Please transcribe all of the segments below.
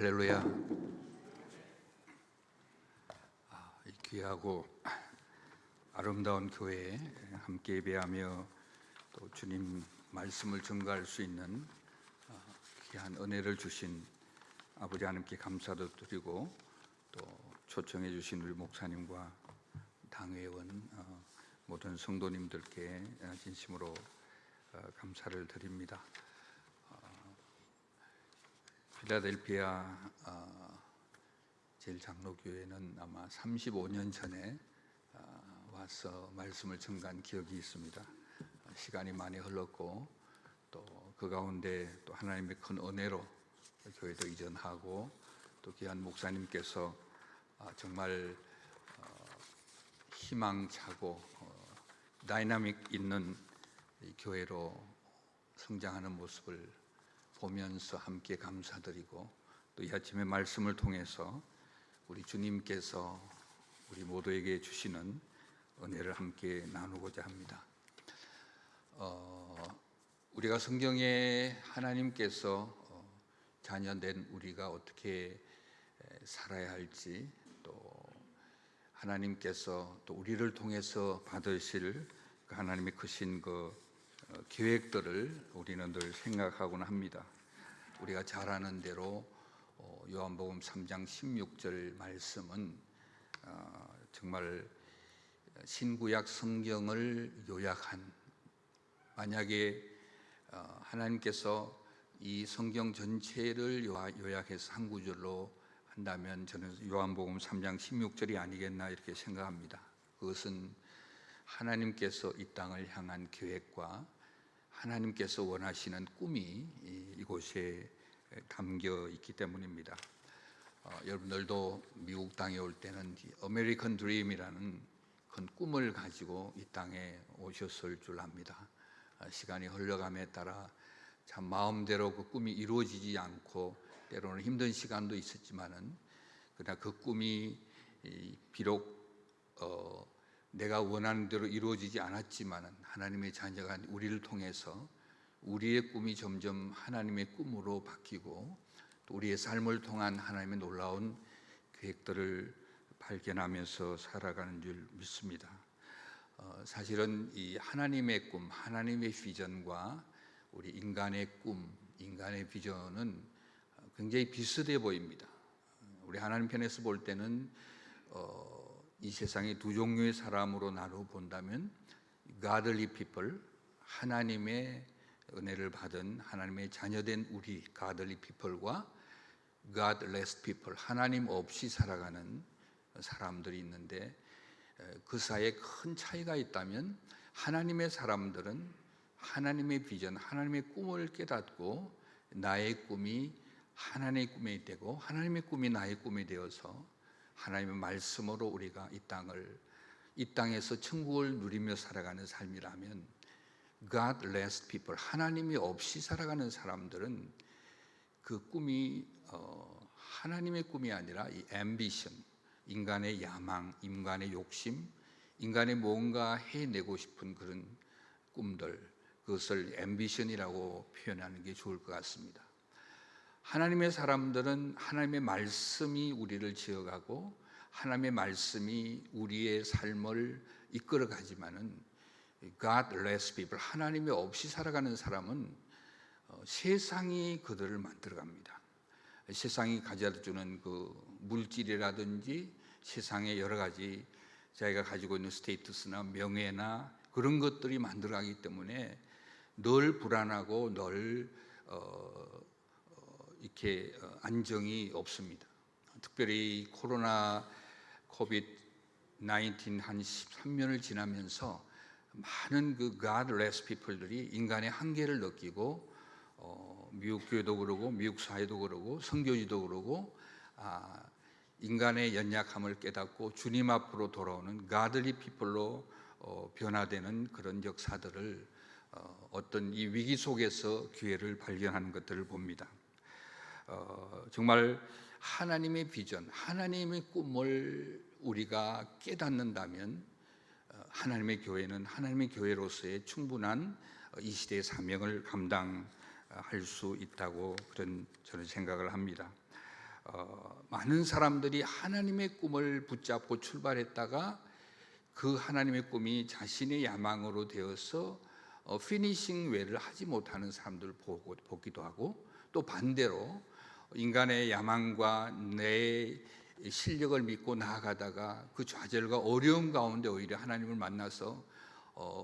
할렐루야. 이 귀하고 아름다운 교회에 함께 예배하며 또 주님 말씀을 증거할 수 있는 귀한 은혜를 주신 아버지 하나님께 감사도 드리고, 또 초청해 주신 우리 목사님과 당회원 모든 성도님들께 진심으로 감사를 드립니다. 필라델피아 제일장로교회는 아마 35년 전에 와서 말씀을 증거한 기억이 있습니다. 시간이 많이 흘렀고, 또 그 가운데 또 하나님의 큰 은혜로 교회도 이전하고, 또 귀한 목사님께서 정말 희망차고 다이나믹 있는 이 교회로 성장하는 모습을 보면서 함께 감사드리고, 또 이 아침의 말씀을 통해서 우리 주님께서 우리 모두에게 주시는 은혜를 함께 나누고자 합니다. 우리가 성경에 하나님께서 자녀된 우리가 어떻게 살아야 할지, 또 하나님께서 또 우리를 통해서 받으실 그 하나님의 크신 그 계획들을 우리는 늘 생각하곤 합니다. 우리가 잘 아는 대로 요한복음 3장 16절 말씀은 정말 신구약 성경을 요약한, 만약에 하나님께서 이 성경 전체를 요약해서 한 구절로 한다면 저는 요한복음 3장 16절이 아니겠나 이렇게 생각합니다. 그것은 하나님께서 이 땅을 향한 계획과 하나님께서 원하시는 꿈이 이곳에 담겨 있기 때문입니다. 여러분들도 미국 땅에 올 때는 아메리칸 드림이라는 큰 꿈을 가지고 이 땅에 오셨을 줄 압니다. 시간이 흘러감에 따라 참 마음대로 그 꿈이 이루어지지 않고, 때로는 힘든 시간도 있었지만은, 그러나 그 꿈이 비록 내가 원하는 대로 이루어지지 않았지만은 하나님의 자녀가 우리를 통해서 우리의 꿈이 점점 하나님의 꿈으로 바뀌고, 또 우리의 삶을 통한 하나님의 놀라운 계획들을 발견하면서 살아가는 줄 믿습니다. 사실은 이 하나님의 꿈, 하나님의 비전과 우리 인간의 꿈, 인간의 비전은 굉장히 비슷해 보입니다. 우리 하나님 편에서 볼 때는 이 세상에 두 종류의 사람으로 나누어 본다면, godly people, 하나님의 은혜를 받은 하나님의 자녀된 우리 godly people과 godless people, 하나님 없이 살아가는 사람들이 있는데, 그 사이에 큰 차이가 있다면, 하나님의 사람들은 하나님의 비전, 하나님의 꿈을 깨닫고 나의 꿈이 하나님의 꿈이 되고 하나님의 꿈이 나의 꿈이 되어서 하나님의 말씀으로 우리가 이 땅에서 천국을 누리며 살아가는 삶이라면, godless people, 하나님이 없이 살아가는 사람들은 그 꿈이 하나님의 꿈이 아니라 이 ambition, 인간의 야망, 인간의 욕심, 인간의 뭔가 해내고 싶은 그런 꿈들, 그것을 ambition이라고 표현하는 게 좋을 것 같습니다. 하나님의 사람들은 하나님의 말씀이 우리를 지어가고 하나님의 말씀이 우리의 삶을 이끌어가지만은, godless people, 하나님이 없이 살아가는 사람은 세상이 그들을 만들어갑니다. 세상이 가져다주는 그 물질이라든지 세상의 여러 가지 자기가 가지고 있는 스테이투스나 명예나 그런 것들이 만들어가기 때문에 늘 불안하고 늘 이렇게 안정이 없습니다. 특별히 코로나 코비드-19 한 13년을 지나면서 많은 그 godless people들이 인간의 한계를 느끼고, 미국 교회도 그러고 미국 사회도 그러고 선교지도 그러고 인간의 연약함을 깨닫고 주님 앞으로 돌아오는 godly people로 변화되는 그런 역사들을, 어떤 이 위기 속에서 기회를 발견하는 것들을 봅니다. 정말 하나님의 비전, 하나님의 꿈을 우리가 깨닫는다면 하나님의 교회는 하나님의 교회로서의 충분한 이 시대의 사명을 감당할 수 있다고 저는 생각을 합니다. 많은 사람들이 하나님의 꿈을 붙잡고 출발했다가 그 하나님의 꿈이 자신의 야망으로 되어서 피니싱 웨이를 하지 못하는 사람들을 보기도 하고, 또 반대로 인간의 야망과 내 실력을 믿고 나아가다가 그 좌절과 어려움 가운데 오히려 하나님을 만나서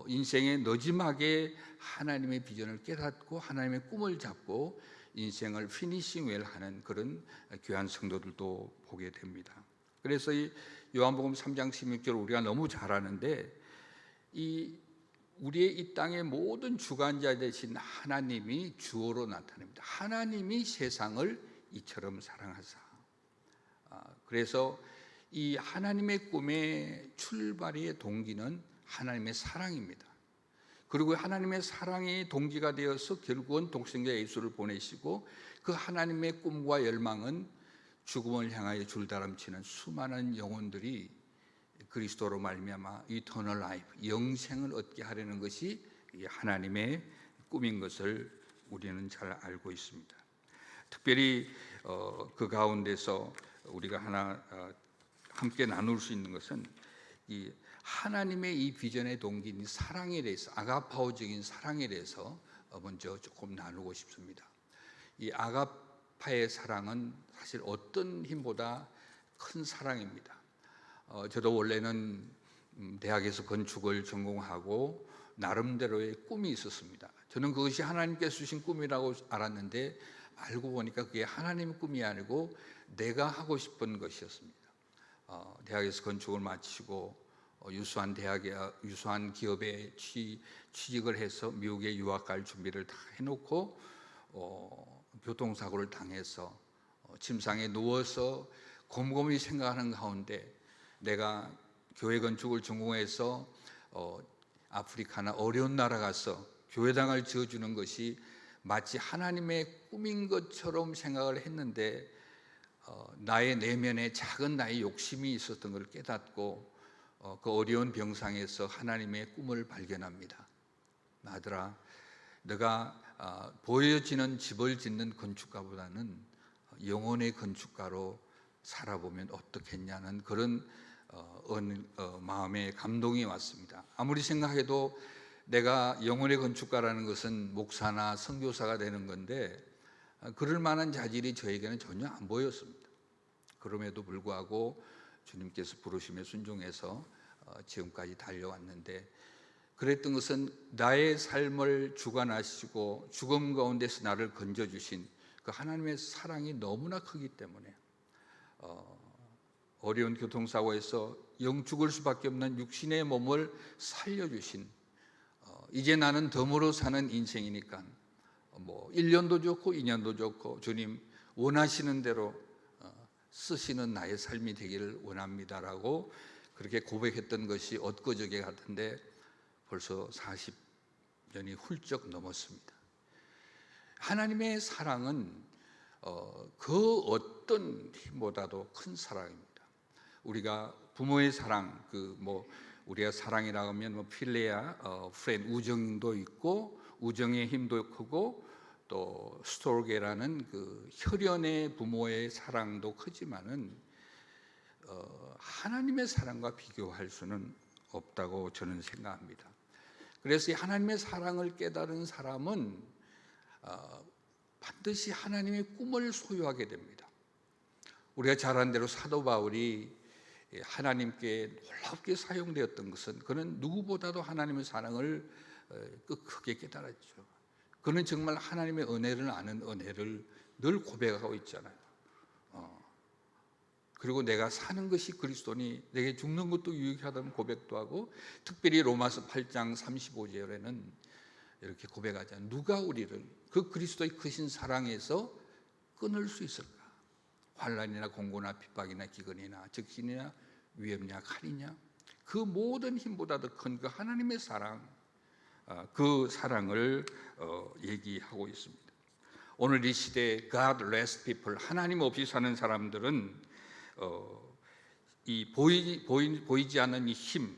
인생의 너지막에 하나님의 비전을 깨닫고 하나님의 꿈을 잡고 인생을 피니싱 웰 하는 그런 귀한 성도들도 보게 됩니다. 그래서 이 요한복음 3장 16절 우리가 너무 잘 아는데, 우리의 이 땅의 모든 주관자 되신 하나님이 주어로 나타납니다. 하나님이 세상을 이처럼 사랑하사. 그래서 이 하나님의 꿈의 출발의 동기는 하나님의 사랑입니다. 그리고 하나님의 사랑이 동기가 되어서 결국은 독생자 예수를 보내시고, 그 하나님의 꿈과 열망은 죽음을 향하여 줄다름치는 수많은 영혼들이 그리스도로 말미암아 이터널 라이프, 영생을 얻게 하려는 것이 하나님의 꿈인 것을 우리는 잘 알고 있습니다. 특별히 그 가운데서 우리가 하나 함께 나눌 수 있는 것은 이 하나님의 이 비전의 동기인 사랑에 대해서, 아가파오적인 사랑에 대해서 먼저 조금 나누고 싶습니다. 이 아가파의 사랑은 사실 어떤 힘보다 큰 사랑입니다. 저도 원래는 대학에서 건축을 전공하고 나름대로의 꿈이 있었습니다. 저는 그것이 하나님께서 주신 꿈이라고 알았는데, 알고 보니까 그게 하나님의 꿈이 아니고 내가 하고 싶은 것이었습니다. 대학에서 건축을 마치고 유수한 기업에 취직을 해서 미국에 유학 갈 준비를 다 해놓고 교통사고를 당해서 침상에 누워서 곰곰이 생각하는 가운데, 내가 교회 건축을 전공해서 아프리카나 어려운 나라 가서 교회당을 지어주는 것이 마치 하나님의 꿈인 것처럼 생각을 했는데, 나의 내면에 작은 나의 욕심이 있었던 것을 깨닫고 그 어려운 병상에서 하나님의 꿈을 발견합니다. 아들아, 너가 보여지는 집을 짓는 건축가보다는 영혼의 건축가로 살아보면 어떻겠냐는 그런 마음의 감동이 왔습니다. 아무리 생각해도 내가 영혼의 건축가라는 것은 목사나 선교사가 되는 건데, 그럴 만한 자질이 저에게는 전혀 안 보였습니다. 그럼에도 불구하고 주님께서 부르심에 순종해서 지금까지 달려왔는데, 그랬던 것은 나의 삶을 주관하시고 죽음 가운데서 나를 건져주신 그 하나님의 사랑이 너무나 크기 때문에, 어려운 교통사고에서 영 죽을 수밖에 없는 육신의 몸을 살려주신, 이제 나는 덤으로 사는 인생이니까 1년도 좋고 2년도 좋고 주님 원하시는 대로 쓰시는 나의 삶이 되기를 원합니다라고 그렇게 고백했던 것이 엊그저께 같은데 벌써 40년이 훌쩍 넘었습니다. 하나님의 사랑은 그 어떤 힘보다도 큰 사랑입니다. 우리가 부모의 사랑, 우리가 사랑이라고 하면 필레아, 프렌, 우정도 있고 우정의 힘도 크고, 또 스토르게라는 그 혈연의 부모의 사랑도 크지만은 하나님의 사랑과 비교할 수는 없다고 저는 생각합니다. 그래서 이 하나님의 사랑을 깨달은 사람은 반드시 하나님의 꿈을 소유하게 됩니다. 우리가 잘 아는 대로 사도 바울이 하나님께 놀랍게 사용되었던 것은, 그는 누구보다도 하나님의 사랑을 크게 깨달았죠. 그는 정말 하나님의 은혜를 아는 은혜를 늘 고백하고 있잖아요. 그리고 내가 사는 것이 그리스도니 내게 죽는 것도 유익하다는 고백도 하고, 특별히 로마서 8장 35절에는 이렇게 고백하잖아요. 누가 우리를 그 그리스도의 크신 사랑에서 끊을 수 있을까? 환난이나 공고나 핍박이나 기근이나 적신이나 위협이냐 칼이냐, 그 모든 힘보다도 큰 그 하나님의 사랑, 그 사랑을 얘기하고 있습니다. 오늘 이 시대에 Godless people, 하나님 없이 사는 사람들은 이 보이지 않는 이 힘,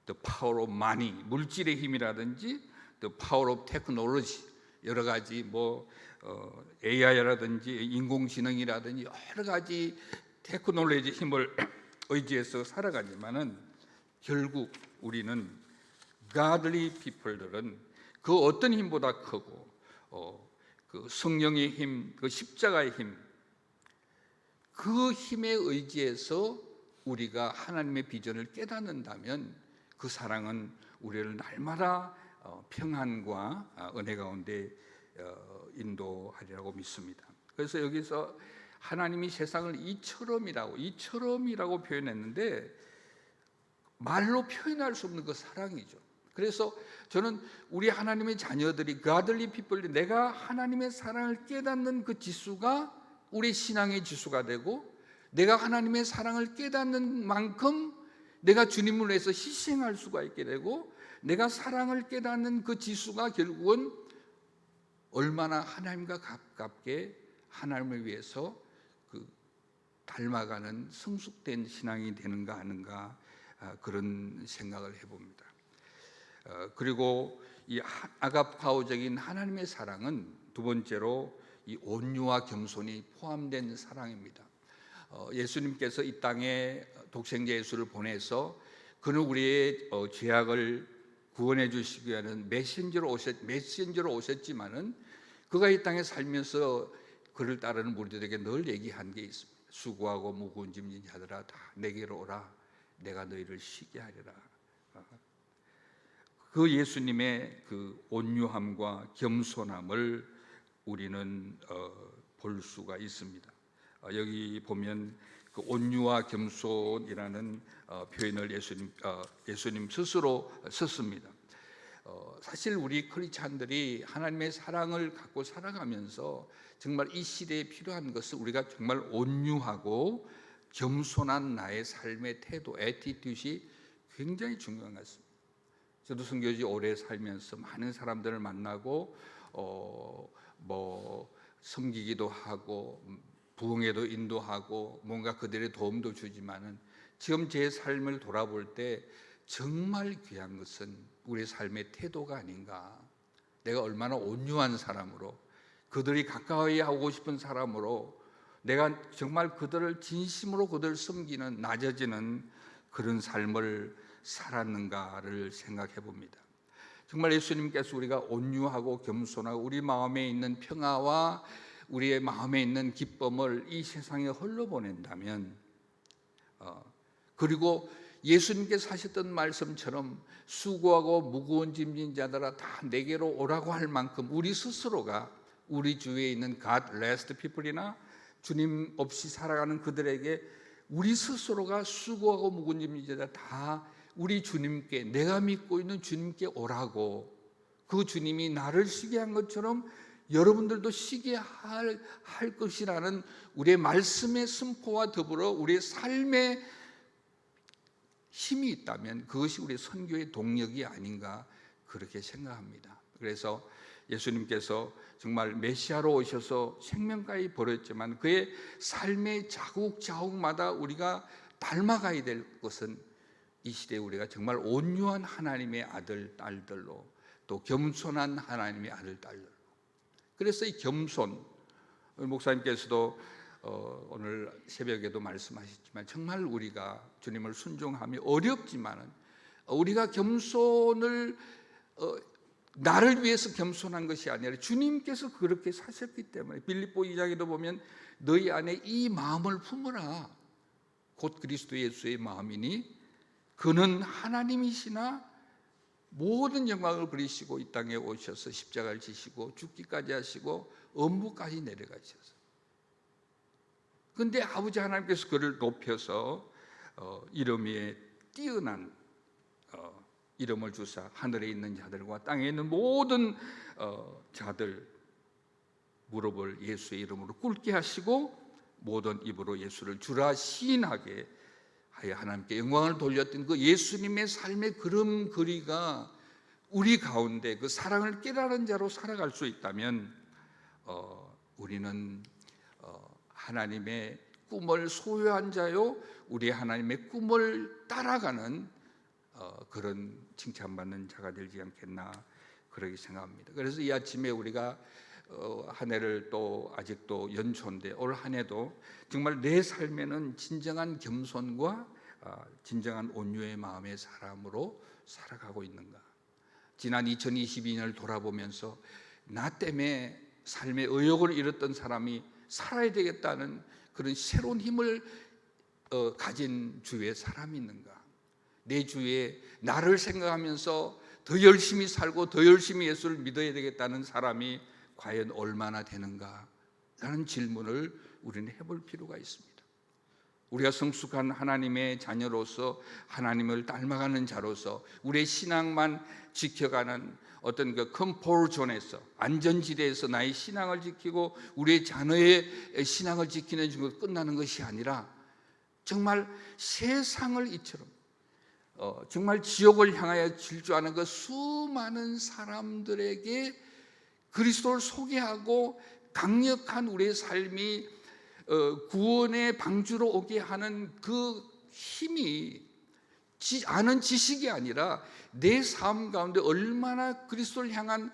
the power of money, 물질의 힘이라든지 the power of technology, 여러 가지 AI라든지 인공지능이라든지 여러 가지 테크놀로지 힘을 의지해서 살아가지만은 결국 우리는 godly people들은 그 어떤 힘보다 크고 그 성령의 힘, 그 십자가의 힘, 그 힘에 의지해서 우리가 하나님의 비전을 깨닫는다면 그 사랑은 우리를 날마다 평안과 은혜 가운데 인도하리라고 믿습니다. 그래서 여기서 하나님이 세상을 이처럼이라고 표현했는데 말로 표현할 수 없는 그 사랑이죠. 그래서 저는 우리 하나님의 자녀들이 godly people이 내가 하나님의 사랑을 깨닫는 그 지수가 우리 신앙의 지수가 되고, 내가 하나님의 사랑을 깨닫는 만큼 내가 주님을 위해서 희생할 수가 있게 되고, 내가 사랑을 깨닫는 그 지수가 결국은 얼마나 하나님과 가깝게 하나님을 위해서 그 닮아가는 성숙된 신앙이 되는가 하는가, 그런 생각을 해봅니다. 그리고 이 아가파오적인 하나님의 사랑은 두 번째로 이 온유와 겸손이 포함된 사랑입니다. 예수님께서 이 땅에 독생자 예수를 보내서 그는 우리의 죄악을 구원해 주시기 위한 메신저로 오셨지만은 그가 이 땅에 살면서 그를 따르는 무리들에게 늘 얘기한 게 있습니다. 수고하고 무거운 짐진 자들아 다 내게로 오라, 내가 너희를 쉬게 하리라. 그 예수님의 그 온유함과 겸손함을 우리는 볼 수가 있습니다. 여기 보면 그 온유와 겸손이라는 표현을 예수님 스스로 썼습니다. 사실 우리 크리스찬들이 하나님의 사랑을 갖고 살아가면서 정말 이 시대에 필요한 것은 우리가 정말 온유하고 겸손한 나의 삶의 태도, 애티튜드이 굉장히 중요한 것 같습니다. 저도 선교지 오래 살면서 많은 사람들을 만나고 섬기기도 하고 부흥에도 인도하고 뭔가 그들의 도움도 주지만은 지금 제 삶을 돌아볼 때 정말 귀한 것은 우리 삶의 태도가 아닌가. 내가 얼마나 온유한 사람으로, 그들이 가까이 하고 싶은 사람으로, 내가 정말 그들을 진심으로 그들을 섬기는, 낮아지는 그런 삶을 살았는가를 생각해 봅니다. 정말 예수님께서 우리가 온유하고 겸손하고 우리 마음에 있는 평화와 우리의 마음에 있는 기쁨을 이 세상에 흘러보낸다면, 그리고 예수님께서 하셨던 말씀처럼 수고하고 무거운 짐진 자들아 다 내게로 오라고 할 만큼 우리 스스로가 우리 주위에 있는 godless people이나 주님 없이 살아가는 그들에게 우리 스스로가 수고하고 무거운 짐진 자들아 다 우리 주님께, 내가 믿고 있는 주님께 오라고, 그 주님이 나를 쉬게 한 것처럼 여러분들도 쉬게 할 것이라는 우리의 말씀의 선포와 더불어 우리의 삶의 힘이 있다면 그것이 우리의 선교의 동력이 아닌가 그렇게 생각합니다. 그래서 예수님께서 정말 메시아로 오셔서 생명까지 버렸지만 그의 삶의 자국자국마다 우리가 닮아가야 될 것은 이 시대에 우리가 정말 온유한 하나님의 아들, 딸들로, 또 겸손한 하나님의 아들, 딸들로. 그래서 이 겸손, 목사님께서도 오늘 새벽에도 말씀하셨지만 정말 우리가 주님을 순종하며 어렵지만은 우리가 겸손을 나를 위해서 겸손한 것이 아니라 주님께서 그렇게 사셨기 때문에 빌립보 2장에도 보면 너희 안에 이 마음을 품으라, 곧 그리스도 예수의 마음이니 그는 하나님이시나 모든 영광을 버리시고 이 땅에 오셔서 십자가를 지시고 죽기까지 하시고 엄부까지 내려가셔서, 그런데 아버지 하나님께서 그를 높여서 이름 위에 뛰어난 이름을 주사 하늘에 있는 자들과 땅에 있는 모든 자들 무릎을 예수의 이름으로 꿇게 하시고 모든 입으로 예수를 주라 시인하게 하여 하나님께 영광을 돌렸던 그 예수님의 삶의 걸음걸이가 우리 가운데 그 사랑을 깨달은 자로 살아갈 수 있다면 우리는 하나님의 꿈을 소유한 자요, 우리 하나님의 꿈을 따라가는 그런 칭찬받는 자가 되지 않겠나 그렇게 생각합니다. 그래서 이 아침에 우리가 한 해를 또 아직도 연초인데 올 한 해도 정말 내 삶에는 진정한 겸손과 진정한 온유의 마음의 사람으로 살아가고 있는가? 지난 2022년을 돌아보면서 나 때문에 삶의 의욕을 잃었던 사람이 살아야 되겠다는 그런 새로운 힘을 가진 주위에 사람이 있는가? 내 주위에 나를 생각하면서 더 열심히 살고 더 열심히 예수를 믿어야 되겠다는 사람이 과연 얼마나 되는가? 라는 질문을 우리는 해볼 필요가 있습니다. 우리가 성숙한 하나님의 자녀로서 하나님을 닮아가는 자로서 우리의 신앙만 지켜가는 어떤 그 컴포트존에서 안전지대에서 나의 신앙을 지키고 우리의 자녀의 신앙을 지키는 것으로 끝나는 것이 아니라 정말 세상을 이처럼 정말 지옥을 향하여 질주하는 그 수많은 사람들에게 그리스도를 소개하고 강력한 우리의 삶이 구원의 방주로 오게 하는 그 힘이 아는 지식이 아니라 내 삶 가운데 얼마나 그리스도를 향한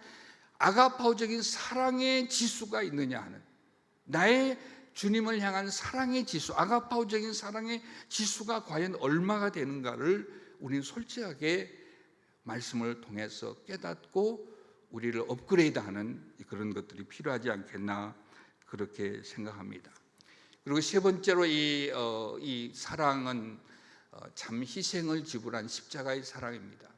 아가파오적인 사랑의 지수가 있느냐 하는, 나의 주님을 향한 사랑의 지수, 아가파오적인 사랑의 지수가 과연 얼마가 되는가를 우리는 솔직하게 말씀을 통해서 깨닫고 우리를 업그레이드하는 그런 것들이 필요하지 않겠나 그렇게 생각합니다. 그리고 세 번째로 이 사랑은 참 희생을 지불한 십자가의 사랑입니다.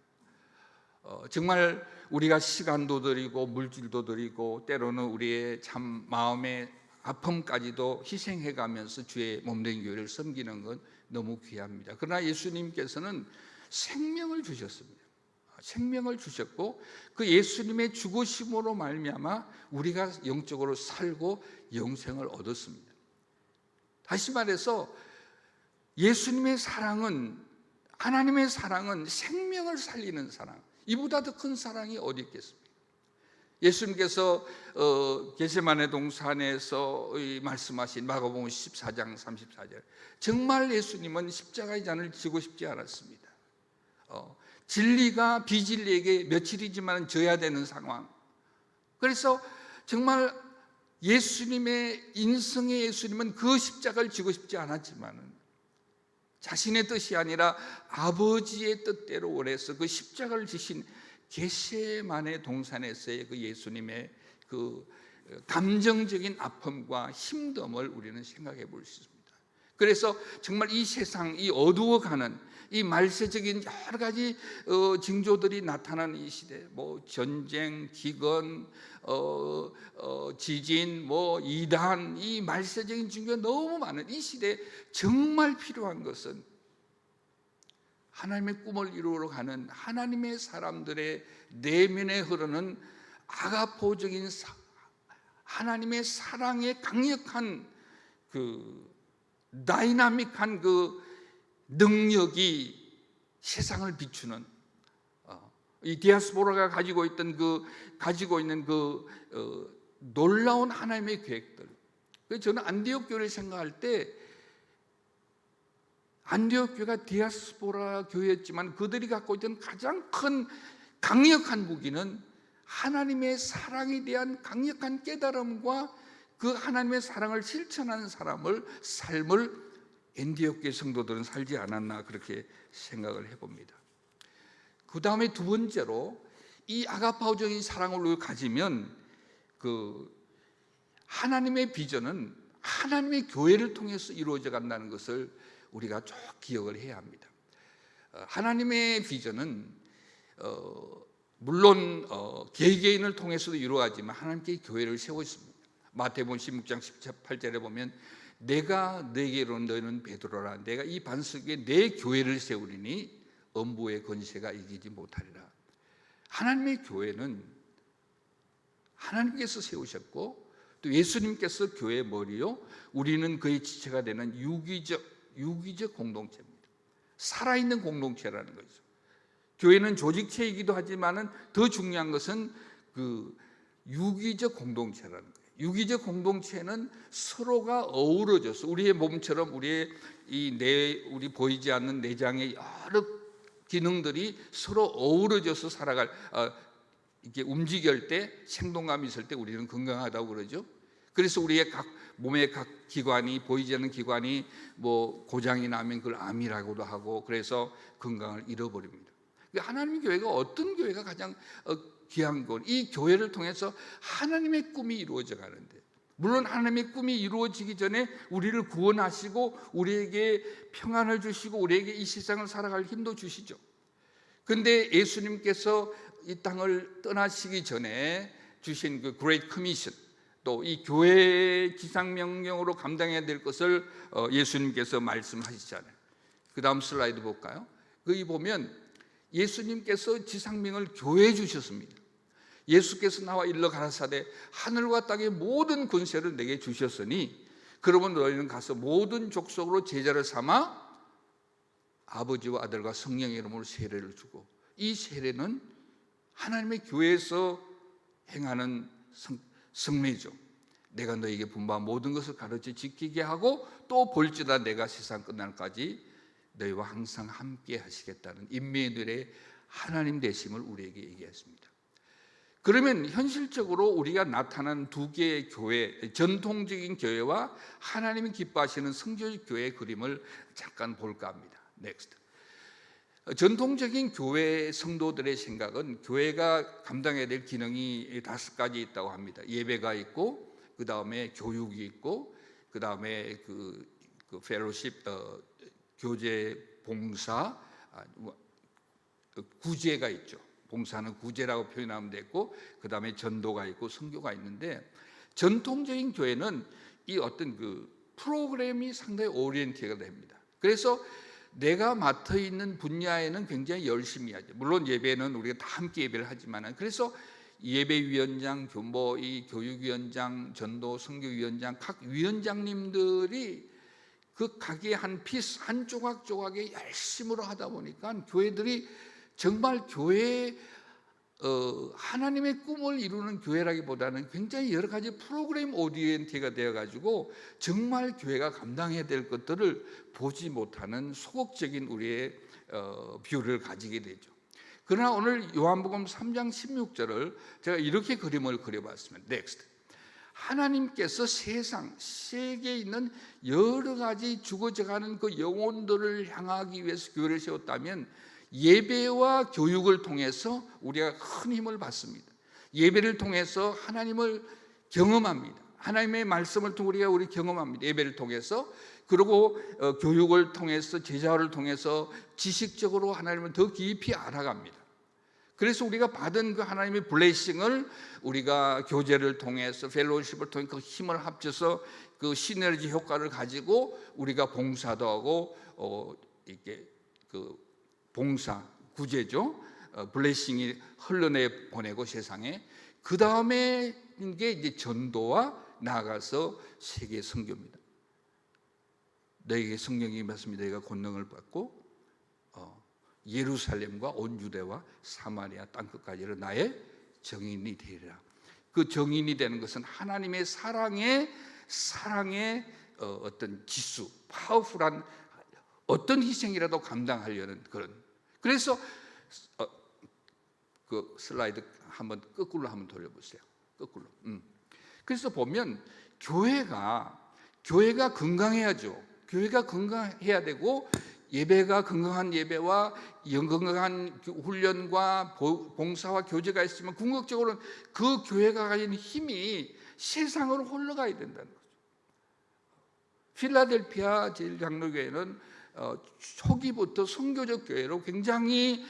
정말 우리가 시간도 드리고 물질도 드리고 때로는 우리의 참 마음의 아픔까지도 희생해가면서 주의 몸된 교회를 섬기는 건 너무 귀합니다. 그러나 예수님께서는 생명을 주셨습니다. 생명을 주셨고 그 예수님의 죽으심으로 말미암아 우리가 영적으로 살고 영생을 얻었습니다. 다시 말해서 예수님의 사랑은, 하나님의 사랑은 생명을 살리는 사랑, 이보다 더 큰 사랑이 어디 있겠습니까? 예수님께서 겟세마네 동산에서 말씀하신 마가복음 14장 34절, 정말 예수님은 십자가의 잔을 지고 싶지 않았습니다. 진리가 비진리에게 며칠이지만 져야 되는 상황. 그래서 정말 예수님의 인성의 예수님은 그 십자가를 지고 싶지 않았지만 자신의 뜻이 아니라 아버지의 뜻대로 원해서 그 십자가를 지신 겟세마네 동산에서의 그 예수님의 그 감정적인 아픔과 힘듦을 우리는 생각해 볼 수 있습니다. 그래서 정말 이 세상, 이 어두워가는 이 말세적인 여러 가지 징조들이 나타나는 이 시대, 뭐 전쟁, 기근, 지진, 뭐 이단, 이 말세적인 징조가 너무 많은 이 시대에 정말 필요한 것은 하나님의 꿈을 이루러 가는 하나님의 사람들의 내면에 흐르는 아가포적인 하나님의 사랑의 강력한 그 다이나믹한 그 능력이 세상을 비추는, 이 디아스포라가 가지고 있는 그 놀라운 하나님의 계획들. 저는 안디옥 교회를 생각할 때 안디옥 교회가 디아스포라 교회였지만 그들이 갖고 있던 가장 큰 강력한 무기는 하나님의 사랑에 대한 강력한 깨달음과 그 하나님의 사랑을 실천하는 삶을 안디옥 교회 성도들은 살지 않았나 그렇게 생각을 해봅니다. 그 다음에 두 번째로 이 아가파오적인 사랑을 가지면 그 하나님의 비전은 하나님의 교회를 통해서 이루어져 간다는 것을 우리가 쭉 기억을 해야 합니다. 하나님의 비전은 물론 개개인을 통해서도 이루어지만 하나님께 교회를 세우셨습니다. 마태복음 16장 18절에 보면 내가 네게로 너희는 베드로라, 내가 이 반석에 내 교회를 세우리니 음부의 권세가 이기지 못하리라. 하나님의 교회는 하나님께서 세우셨고 또 예수님께서 교회의 머리요, 우리는 그의 지체가 되는 유기적 공동체입니다. 살아있는 공동체라는 거죠. 교회는 조직체이기도 하지만 더 중요한 것은 그 유기적 공동체라는 거예요. 유기적 공동체는 서로가 어우러져서 우리의 몸처럼 우리 보이지 않는 내장의 여러 기능들이 서로 어우러져서 살아갈 이렇게 움직일 때 생동감이 있을 때 우리는 건강하다고 그러죠. 그래서 우리의 각 몸의 각 기관이 보이지 않는 기관이 뭐 고장이 나면 그걸 암이라고도 하고 그래서 건강을 잃어버립니다. 하나님의 교회가 어떤 교회가 가장 귀한 건 이 교회를 통해서 하나님의 꿈이 이루어져 가는데, 물론 하나님의 꿈이 이루어지기 전에 우리를 구원하시고 우리에게 평안을 주시고 우리에게 이 세상을 살아갈 힘도 주시죠. 그런데 예수님께서 이 땅을 떠나시기 전에 주신 그 Great Commission, 또 이 교회의 지상명령으로 감당해야 될 것을 예수님께서 말씀하시잖아요. 그 다음 슬라이드 볼까요? 거기 보면 예수님께서 지상명을 교회에 주셨습니다. 예수께서 나와 일러 가라사대 하늘과 땅의 모든 권세를 내게 주셨으니 그러면 너희는 가서 모든 족속으로 제자를 삼아 아버지와 아들과 성령의 이름으로 세례를 주고, 이 세례는 하나님의 교회에서 행하는 성례죠. 내가 너에게 분부한 모든 것을 가르쳐 지키게 하고 또 볼지다 내가 세상 끝날까지 너희와 항상 함께 하시겠다는 임마누엘의 하나님 되심을 우리에게 얘기했습니다. 그러면 현실적으로 우리가 나타난 두 개의 교회, 전통적인 교회와 하나님이 기뻐하시는 성교적 교회의 그림을 잠깐 볼까 합니다. 넥스트. 전통적인 교회 성도들의 생각은 교회가 감당해야 될 기능이 5가지 있다고 합니다. 예배가 있고, 그 다음에 교육이 있고, 그 다음에 그 펠로십, 교제, 봉사, 구제가 있죠. 봉사는 구제라고 표현하면 되고, 그 다음에 전도가 있고 선교가 있는데, 전통적인 교회는 이 어떤 그 프로그램이 상당히 오리엔티가 됩니다. 그래서 내가 맡아 있는 분야에는 굉장히 열심히 하죠. 물론 예배는 우리가 다 함께 예배를 하지만, 그래서 예배위원장, 이 교육위원장, 전도, 선교위원장 각 위원장님들이 그 각의 한 피스, 한 조각조각에 열심으로 하다 보니까 교회들이 정말 교회의 하나님의 꿈을 이루는 교회라기보다는 굉장히 여러 가지 프로그램 오리엔티가 되어가지고 정말 교회가 감당해야 될 것들을 보지 못하는 소극적인 우리의 뷰를 가지게 되죠. 그러나 오늘 요한복음 3장 16절을 제가 이렇게 그림을 그려봤습니다. 넥스트. 하나님께서 세계에 있는 여러 가지 죽어져가는 그 영혼들을 향하기 위해서 교회를 세웠다면 예배와 교육을 통해서 우리가 큰 힘을 받습니다. 예배를 통해서 하나님을 경험합니다. 하나님의 말씀을 통해 우리 경험합니다. 예배를 통해서. 그리고 교육을 통해서, 제자를 통해서 지식적으로 하나님을 더 깊이 알아갑니다. 그래서 우리가 받은 그 하나님의 블레싱을 우리가 교제를 통해서, 펠로우십을 통해 그 힘을 합쳐서 그 시너지 효과를 가지고 우리가 봉사도 하고 이렇게 그 봉사, 구제죠. 블레싱이 흘러내 보내고 세상에. 그 다음에 게 이제 전도와 나아가서 세계 선교입니다. 너에게 성령이 임했습니다. 너희가 권능을 받고 예루살렘과 온 유대와 사마리아 땅끝까지 나의 정인이 되리라. 그 정인이 되는 것은 하나님의 사랑의 어떤 지수, 파워풀한 어떤 희생이라도 감당하려는 그런. 그래서 그 슬라이드 한번 거꾸로 한번 돌려보세요. 거꾸로. 그래서 보면 교회가 건강해야죠. 교회가 건강해야 되고, 예배가 건강한 예배와 건강한 훈련과 봉사와 교제가 있으면 궁극적으로는 그 교회가 가진 힘이 세상으로 흘러가야 된다는 거죠. 필라델피아 제일장로교회는 초기부터 선교적 교회로 굉장히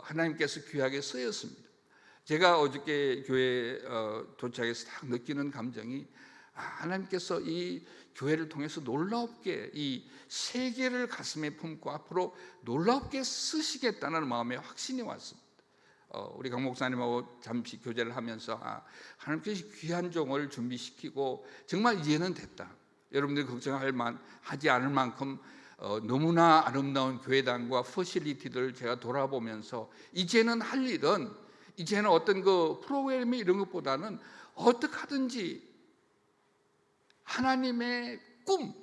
하나님께서 귀하게 쓰였습니다. 제가 어저께 교회에 도착해서 딱 느끼는 감정이, 하나님께서 이 교회를 통해서 놀랍게 이 세계를 가슴에 품고 앞으로 놀랍게 쓰시겠다는 마음의 확신이 왔습니다. 우리 강 목사님하고 잠시 교제를 하면서 하나님께서 귀한 종을 준비시키고 정말 이제는 됐다. 여러분들이 걱정하지 않을 만큼 너무나 아름다운 교회당과 퍼실리티들을 제가 돌아보면서 이제는 할 일은, 이제는 어떤 그 프로그램이 이런 것보다는 어떻게 하든지 하나님의 꿈,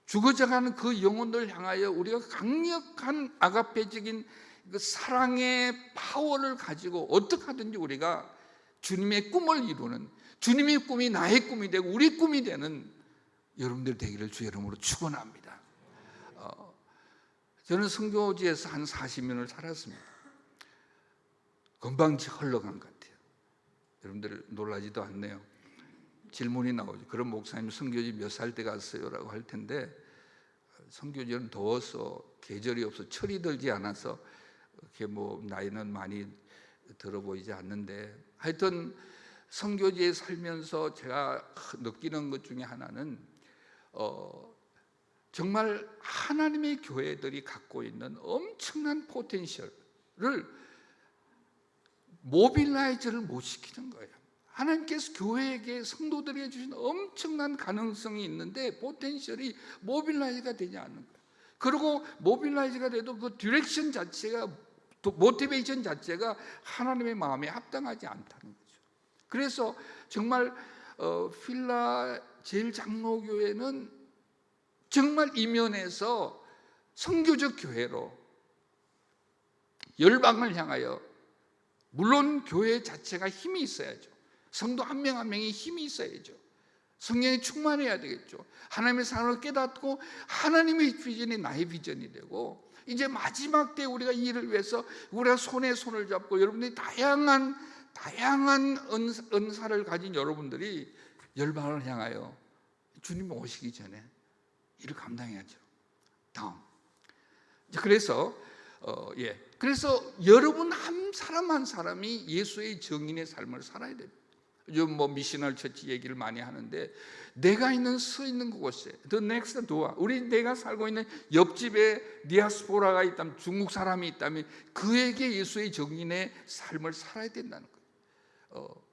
죽어져가는 그 영혼들 향하여 우리가 강력한 아가페적인 그 사랑의 파워를 가지고 어떻게 하든지 우리가 주님의 꿈을 이루는, 주님의 꿈이 나의 꿈이 되고 우리 꿈이 되는 여러분들 되기를 주의 이름으로 축원합니다. 저는 선교지에서 한 40년을 살았습니다. 금방 흘러간 것 같아요. 여러분들 놀라지도 않네요. 질문이 나오죠. 그럼 목사님 선교지 몇 살 때 갔어요? 라고 할 텐데, 선교지는 더워서 계절이 없어 철이 들지 않아서 그렇게 뭐 나이는 많이 들어 보이지 않는데, 하여튼 선교지에 살면서 제가 느끼는 것 중에 하나는 정말 하나님의 교회들이 갖고 있는 엄청난 포텐셜을 모빌라이즈를 못 시키는 거예요. 하나님께서 교회에게 성도들에게 주신 엄청난 가능성이 있는데 포텐셜이 모빌라이즈가 되지 않는 거예요. 그리고 모빌라이즈가 돼도 그 디렉션 자체가, 모티베이션 자체가 하나님의 마음에 합당하지 않다는 거죠. 그래서 정말 필라 제일장로교회는 정말 이면에서 선교적 교회로 열방을 향하여, 물론 교회 자체가 힘이 있어야죠. 성도 한 명 한 명이 힘이 있어야죠. 성령에 충만해야 되겠죠. 하나님의 사랑을 깨닫고 하나님의 비전이 나의 비전이 되고, 이제 마지막 때 우리가 이 일을 위해서 우리가 손에 손을 잡고 여러분들이 다양한 은사를 가진 여러분들이 열방을 향하여 주님 오시기 전에 일을 감당해야죠. 다음. 그래서 여러분 한 사람 한 사람이 예수의 증인의 삶을 살아야 됩니다. 요즘 뭐 미셔널 처치 얘기를 많이 하는데, 내가 서 있는 그곳에 the next door, 내가 살고 있는 옆집에 디아스포라가 있다면, 중국 사람이 있다면 그에게 예수의 증인의 삶을 살아야 된다는 거예요.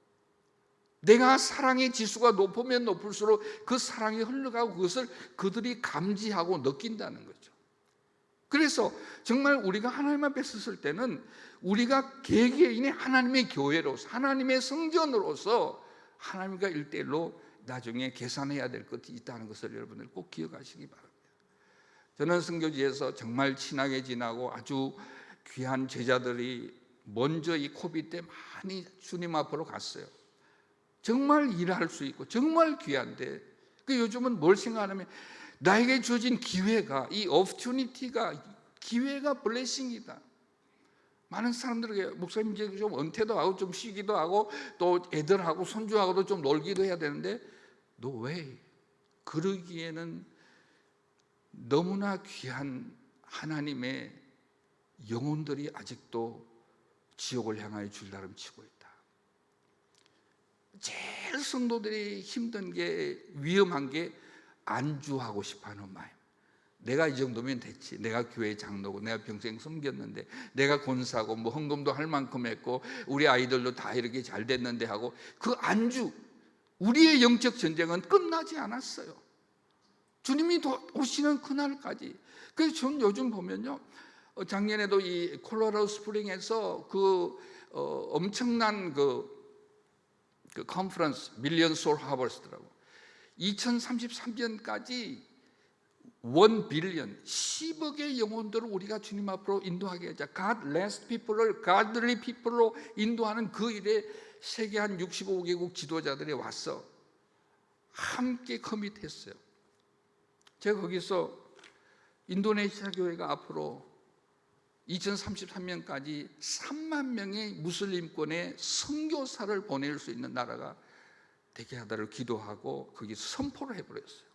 내가 사랑의 지수가 높으면 높을수록 그 사랑이 흘러가고 그것을 그들이 감지하고 느낀다는 거죠. 그래서 정말 우리가 하나님 앞에 섰을 때는 우리가 개개인이 하나님의 교회로서, 하나님의 성전으로서 하나님과 일대일로 나중에 계산해야 될 것이 있다는 것을 여러분들 꼭 기억하시기 바랍니다. 저는 선교지에서 정말 친하게 지나고 아주 귀한 제자들이 먼저 이 코비드 때 많이 주님 앞으로 갔어요. 정말 일할 수 있고 정말 귀한데, 요즘은 뭘 생각하냐면 나에게 주어진 기회가, 이 opportunity가, 기회가 블레싱이다. 많은 사람들에게 목사님 이제 좀 은퇴도 하고 좀 쉬기도 하고 또 애들하고 손주하고도 좀 놀기도 해야 되는데, no way. 그러기에는 너무나 귀한 하나님의 영혼들이 아직도 지옥을 향하여 줄다름치고 있다. 제일 성도들이 힘든 게, 위험한 게 안주하고 싶어하는 마음. 내가 이 정도면 됐지. 내가 교회 장로고 내가 평생 섬겼는데, 내가 권사고 뭐 헌금도 할 만큼 했고 우리 아이들도 다 이렇게 잘 됐는데 하고, 그 안주, 우리의 영적 전쟁은 끝나지 않았어요. 주님이 오시는 그날까지. 그래서 저는 요즘 보면요, 작년에도 이 콜로라도 스프링에서 엄청난 그 컨퍼런스, 밀리언 솔 하버스트라고 2033년까지 1 빌리언, 10억의 영혼들을 우리가 주님 앞으로 인도하게 하자. God last people을 godly people로 인도하는 그 일에 세계 한 65개국 지도자들이 와서 함께 커밋했어요. 제가 거기서 인도네시아 교회가 앞으로 2033년까지 3만 명의 무슬림권의 선교사를 보낼 수 있는 나라가 되게 하다를 기도하고 거기서 선포를 해버렸어요.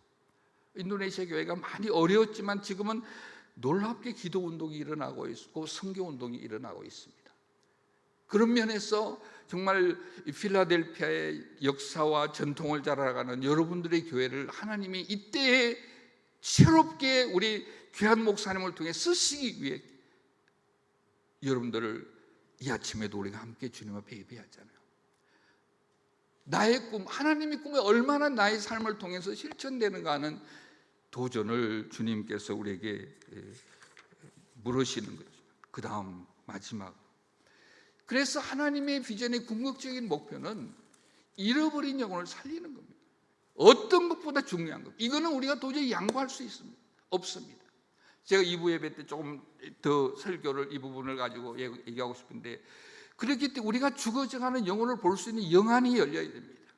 인도네시아 교회가 많이 어려웠지만 지금은 놀랍게 기도 운동이 일어나고 있고 선교 운동이 일어나고 있습니다. 그런 면에서 정말 필라델피아의 역사와 전통을 잘 알아가는 여러분들의 교회를 하나님이 이때에 새롭게 우리 귀한 목사님을 통해 쓰시기 위해 여러분들을 이 아침에도 우리가 함께 주님 앞에 예배하잖아요. 나의 꿈, 하나님의 꿈이 얼마나 나의 삶을 통해서 실천되는가 하는 도전을 주님께서 우리에게 물으시는 거죠. 그 다음 마지막, 그래서 하나님의 비전의 궁극적인 목표는 잃어버린 영혼을 살리는 겁니다. 어떤 것보다 중요한 것, 이거는 우리가 도저히 양보할 수 없습니다. 제가 2부 예배 때 조금 더 설교를 이 부분을 가지고 얘기하고 싶은데, 그렇기 때문에 우리가 죽어져가는 영혼을 볼 수 있는 영안이 열려야 됩니다.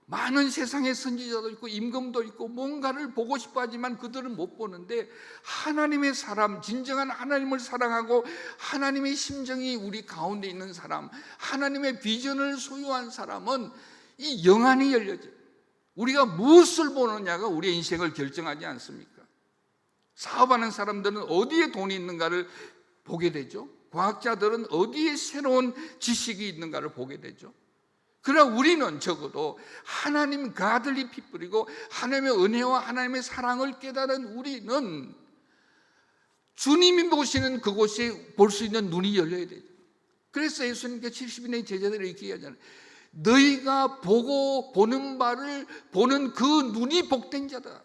많은 세상의 선지자도 있고 임금도 있고 뭔가를 보고 싶어 하지만 그들은 못 보는데, 하나님의 사람, 진정한 하나님을 사랑하고 하나님의 심정이 우리 가운데 있는 사람, 하나님의 비전을 소유한 사람은 이 영안이 열려져요. 우리가 무엇을 보느냐가 우리의 인생을 결정하지 않습니까? 사업하는 사람들은 어디에 돈이 있는가를 보게 되죠. 과학자들은 어디에 새로운 지식이 있는가를 보게 되죠. 그러나 우리는 적어도 하나님 가들리 피플이고 하나님의 은혜와 하나님의 사랑을 깨달은 우리는 주님이 보시는 그곳에 볼 수 있는 눈이 열려야 되죠. 그래서 예수님께서 70인의 제자들에게 이렇게 얘기하잖아요. 너희가 보는 바를 보는 그 눈이 복된 자다.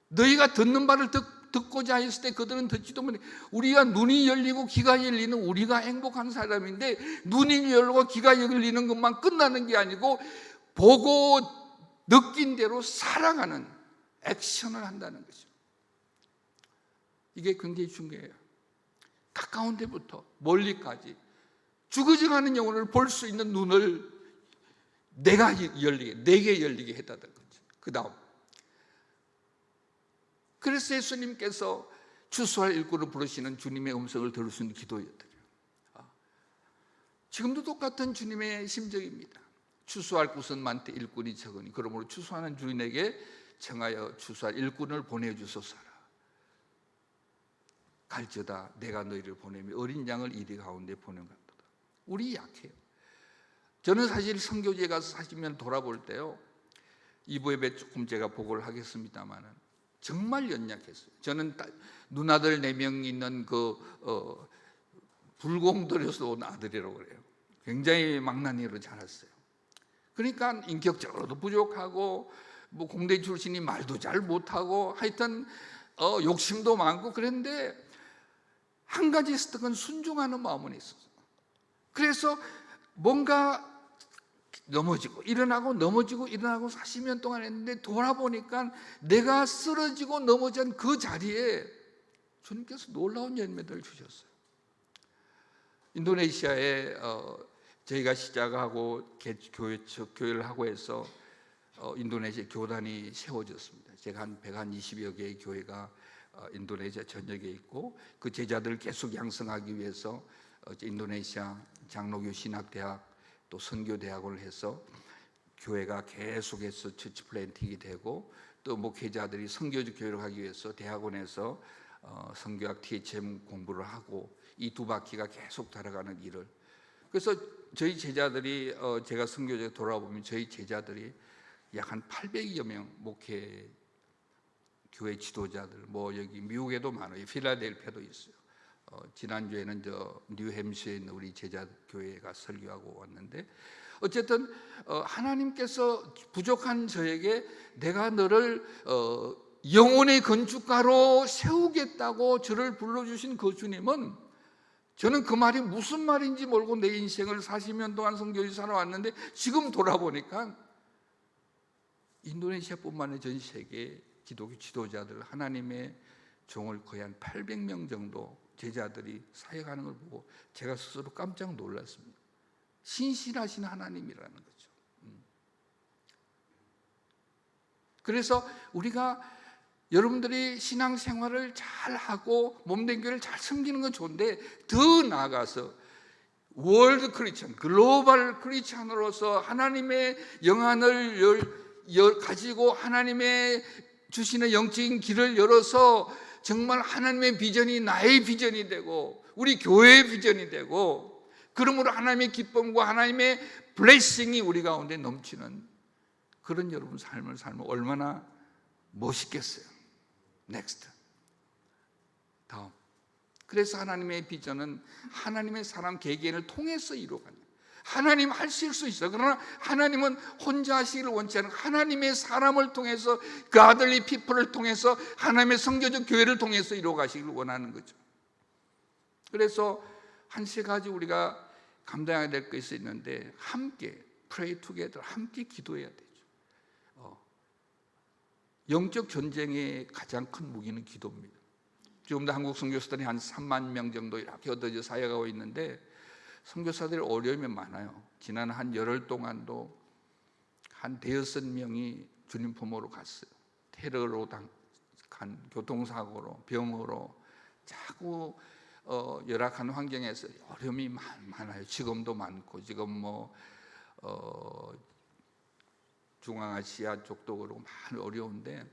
너희가 듣는 바를 듣고자 했을 때 그들은 듣지도 못해. 우리가 눈이 열리고 귀가 열리는 우리가 행복한 사람인데, 눈이 열리고 귀가 열리는 것만 끝나는 게 아니고 보고 느낀 대로 살아가는 액션을 한다는 거죠. 이게 굉장히 중요해요. 가까운 데부터 멀리까지 죽어져가는 영혼을 볼 수 있는 눈을 내게 열리게 했다는 거죠. 그 다음, 그래서 예수님께서 추수할 일꾼을 부르시는 주님의 음성을 들을 수 있는 기도였더래요. 지금도 똑같은 주님의 심정입니다. 추수할 곳은 많되 일꾼이 적으니 그러므로 추수하는 주인에게 청하여 추수할 일꾼을 보내주소서라. 갈지어다 내가 너희를 보내며 어린 양을 이리 가운데 보낸 것보다. 우리 약해요. 저는 사실 선교지에 가서 40년 돌아볼 때요, 2부 예배 조금 제가 보고를 하겠습니다만은 정말 연약했어요. 저는 누나들 4명 있는 불공들에서 온 아들이라고 그래요. 굉장히 망나니로 자랐어요. 그러니까 인격적으로도 부족하고 뭐 공대 출신이 말도 잘 못하고 하여튼 욕심도 많고 그랬는데, 한 가지 습득은 순종하는 마음은 있었어요. 그래서 뭔가 넘어지고 일어나고 넘어지고 일어나고 40년 동안 했는데, 돌아보니까 내가 쓰러지고 넘어진 그 자리에 주님께서 놀라운 열매들을 주셨어요. 인도네시아에 저희가 시작하고 교회를 하고 해서 인도네시아 교단이 세워졌습니다. 제가 한 120여 개의 교회가 인도네시아 전역에 있고, 그 제자들을 계속 양성하기 위해서 인도네시아 장로교 신학대학 또 선교대학을 해서 교회가 계속해서 처치 플랜팅이 되고, 또 목회자들이 선교적 교회를 하기 위해서 대학원에서 선교학 THM 공부를 하고, 이 두 바퀴가 계속 돌아가는 일을. 그래서 저희 제자들이 제가 선교지에 돌아보면 저희 제자들이 약 한 800여 명 목회 교회 지도자들, 뭐 여기 미국에도 많아요. 필라델피아도 있어요. 지난주에는 뉴햄시에 있는 우리 제자 교회가 설교하고 왔는데, 어쨌든 하나님께서 부족한 저에게 내가 너를 영혼의 건축가로 세우겠다고 저를 불러주신 그 주님은, 저는 그 말이 무슨 말인지 모르고 내 인생을 40년 동안 선교지 살아왔는데, 지금 돌아보니까 인도네시아뿐만 아니라 전 세계 기독교 지도자들, 하나님의 종을 거의 한 800명 정도 제자들이 사역하는 걸 보고 제가 스스로 깜짝 놀랐습니다. 신실하신 하나님이라는 거죠. 그래서 우리가 여러분들이 신앙생활을 잘하고 몸된 교회를 잘 섬기는 건 좋은데, 더 나아가서 월드 크리스천, 글로벌 크리스천으로서 하나님의 영안을 가지고 하나님의 주시는 영적인 길을 열어서 정말 하나님의 비전이 나의 비전이 되고 우리 교회의 비전이 되고, 그러므로 하나님의 기쁨과 하나님의 블레싱이 우리 가운데 넘치는 그런 여러분 삶을 살면 얼마나 멋있겠어요. 넥스트, 다음. 그래서 하나님의 비전은 하나님의 사람 개개인을 통해서 이루어가는, 하나님 하실 수 있어요. 그러나 하나님은 혼자 하시기를 원치 않은, 하나님의 사람을 통해서, 그 아들리 피플을 통해서, 하나님의 성교적 교회를 통해서 이루어가시기를 원하는 거죠. 그래서 한 세 가지 우리가 감당해야 될 것이 있는데, 함께 pray together, 함께 기도해야 되죠. 영적 전쟁의 가장 큰 무기는 기도입니다. 지금도 한국 선교사들이 한 3만 명 정도 이렇게 흩어져 사역하고 있는데 선교사들이 어려움이 많아요. 지난 한 열흘 동안도 한 5-6명이 주님 품으로 갔어요. 테러로 간 교통사고로, 병으로 자꾸 열악한 환경에서 어려움이 많아요. 지금도 많고, 지금 중앙아시아 쪽도 그렇고 많이 어려운데,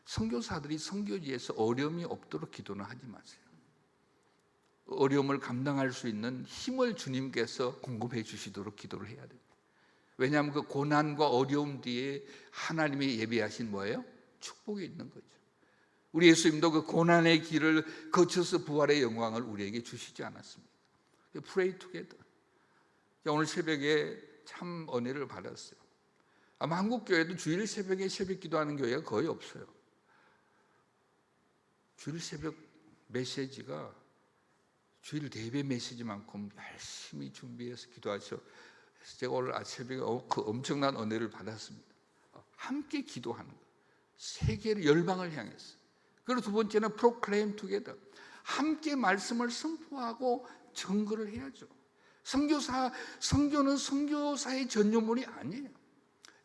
선교사들이 선교지에서 어려움이 없도록 기도는 하지 마세요. 어려움을 감당할 수 있는 힘을 주님께서 공급해 주시도록 기도를 해야 돼요. 왜냐하면 그 고난과 어려움 뒤에 하나님이 예비하신 뭐예요? 축복이 있는 거죠. 우리 예수님도 그 고난의 길을 거쳐서 부활의 영광을 우리에게 주시지 않았습니까? Pray together. 오늘 새벽에 참 은혜를 받았어요. 아마 한국 교회도 주일 새벽에 새벽 기도하는 교회가 거의 없어요. 주일 새벽 메시지가 주일 예배 메시지만큼 열심히 준비해서 기도하죠. 그래서 제가 오늘 새벽에 그 엄청난 은혜를 받았습니다. 함께 기도하는 거, 세계를 열방을 향해서. 그리고 두 번째는 proclaim together. 함께 말씀을 선포하고 증거를 해야죠. 선교는 선교사의 전유물이 아니에요.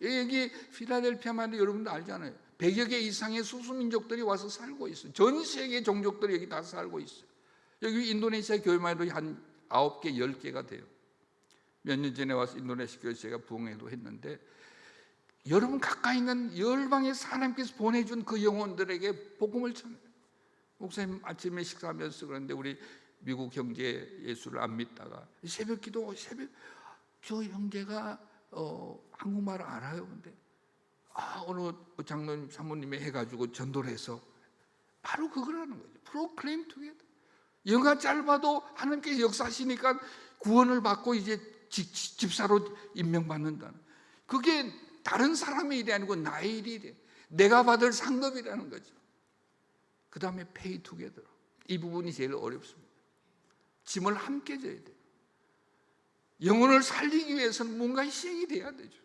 여기 필라델피아만 여러분도 알잖아요. 100여 개 이상의 소수민족들이 와서 살고 있어요. 전 세계 종족들이 여기 다 살고 있어요. 여기 인도네시아 교회만 해도 한 9개, 10개가 돼요. 몇 년 전에 와서 인도네시아 교회 제가 부흥회도 했는데, 여러분 가까이 있는 열방의 하나님께서 보내준 그 영혼들에게 복음을 전해요. 목사님 아침에 식사하면서 그런데 우리 미국 형제 예수를 안 믿다가 새벽 저 형제가 한국말을 알아요. 근데 어느 장로님 사모님이 해가지고 전도를 해서 바로 그거라는 거죠. Proclaim together. 영가 짧아도 하나님께서 역사하시니까 구원을 받고 이제 집사로 임명받는다는, 그게 다른 사람의 일이 아니고 나의 일이래. 내가 받을 상급이라는 거죠. 그 다음에 pay together. 이 부분이 제일 어렵습니다. 짐을 함께 져야 돼요. 영혼을 살리기 위해서는 뭔가 희생이 돼야 되죠.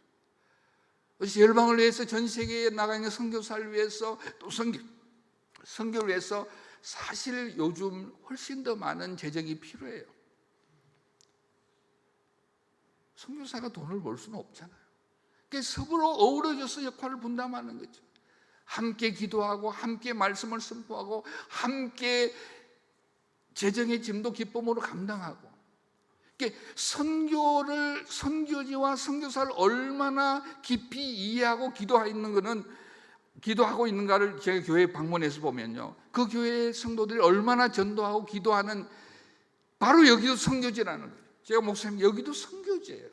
그래서 열방을 위해서, 전 세계에 나가 있는 선교사를 위해서, 또 선교를 위해서 사실 요즘 훨씬 더 많은 재정이 필요해요. 선교사가 돈을 벌 수는 없잖아요. 그러니까 서로 어우러져서 역할을 분담하는 거죠. 함께 기도하고, 함께 말씀을 선포하고, 함께 재정의 짐도 기쁨으로 감당하고. 그러니까 선교지와 선교사를 얼마나 깊이 이해하고 기도하고 있는가를 제가 교회 방문해서 보면요, 그 교회의 성도들이 얼마나 전도하고 기도하는, 바로 여기도 선교지라는 거예요. 제가 목사님, 여기도 선교지예요.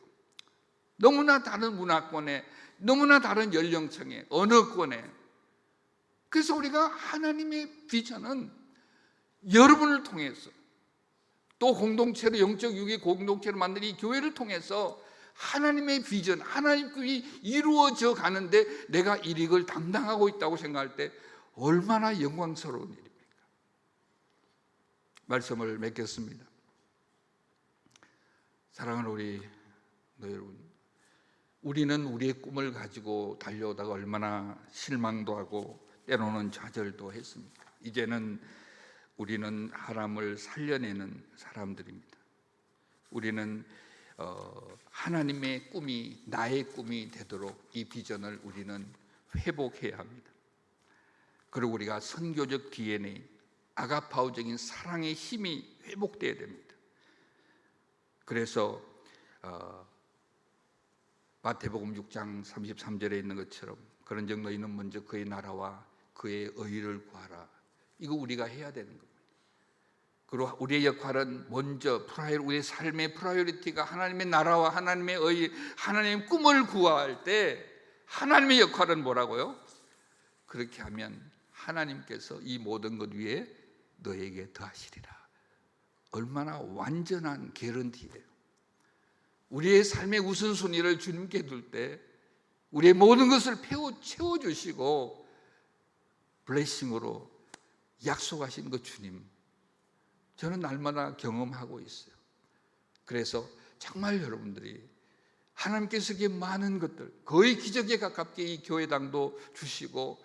너무나 다른 문화권에, 너무나 다른 연령층에, 언어권에. 그래서 우리가 하나님의 비전은 여러분을 통해서, 또 공동체로, 영적 유기 공동체로 만든 이 교회를 통해서 하나님의 비전, 하나님이 이루어져 가는데 내가 이익을 담당하고 있다고 생각할 때 얼마나 영광스러운 일입니까? 말씀을 맺겠습니다. 사랑하는 우리 여러분, 우리는 우리의 꿈을 가지고 달려오다가 얼마나 실망도 하고 때로는 좌절도 했습니까? 이제는 우리는 하나님을 살려내는 사람들입니다. 우리는 하나님의 꿈이 나의 꿈이 되도록 이 비전을 우리는 회복해야 합니다. 그리고 우리가 선교적 DNA, 아가파오적인 사랑의 힘이 회복돼야 됩니다. 그래서 마태복음 6장 33절에 있는 것처럼, 그런즉 너희는 먼저 그의 나라와 그의 의를 구하라. 이거 우리가 해야 되는 겁니다. 그리고 우리의 역할은 먼저 우리의 삶의 프라이어리티가 하나님의 나라와 하나님의 의, 하나님의 꿈을 구할 때 하나님의 역할은 뭐라고요? 그렇게 하면 하나님께서 이 모든 것 위에 너에게 더하시리라. 얼마나 완전한 개런티예요. 우리의 삶의 우선순위를 주님께 둘 때 우리의 모든 것을 채워주시고 블레싱으로 약속하신 그 주님, 저는 날마다 경험하고 있어요. 그래서 정말 여러분들이 하나님께서 그 많은 것들, 거의 기적에 가깝게 이 교회당도 주시고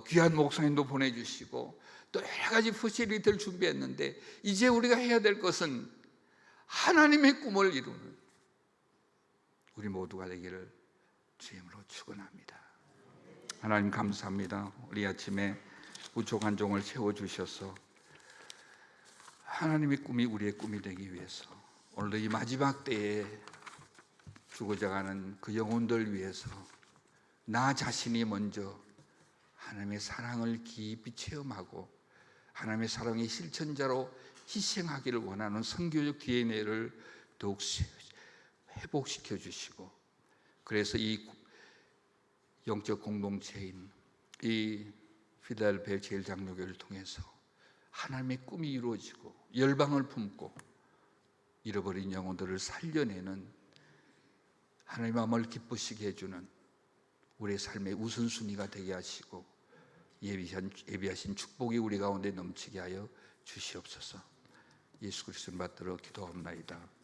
귀한 목사님도 보내주시고 또 여러 가지 퍼실리티를 준비했는데, 이제 우리가 해야 될 것은 하나님의 꿈을 이루는 우리 모두가 되기를 주임으로 축원합니다. 하나님 감사합니다. 우리 아침에 부족한 종을 채워주셔서 하나님의 꿈이 우리의 꿈이 되기 위해서 오늘도 이 마지막 때에 죽어져 가는 그 영혼들 위해서 나 자신이 먼저 하나님의 사랑을 깊이 체험하고 하나님의 사랑의 실천자로 희생하기를 원하는 선교적 DNA를 더욱 회복시켜 주시고, 그래서 이 영적 공동체인 이 필라델피아 제일장로교를 통해서 하나님의 꿈이 이루어지고 열방을 품고 잃어버린 영혼들을 살려내는, 하나님의 마음을 기쁘시게 해주는 우리의 삶의 우선순위가 되게 하시고 예비하신 축복이 우리 가운데 넘치게 하여 주시옵소서. 예수 그리스도를 받들어 기도하옵나이다.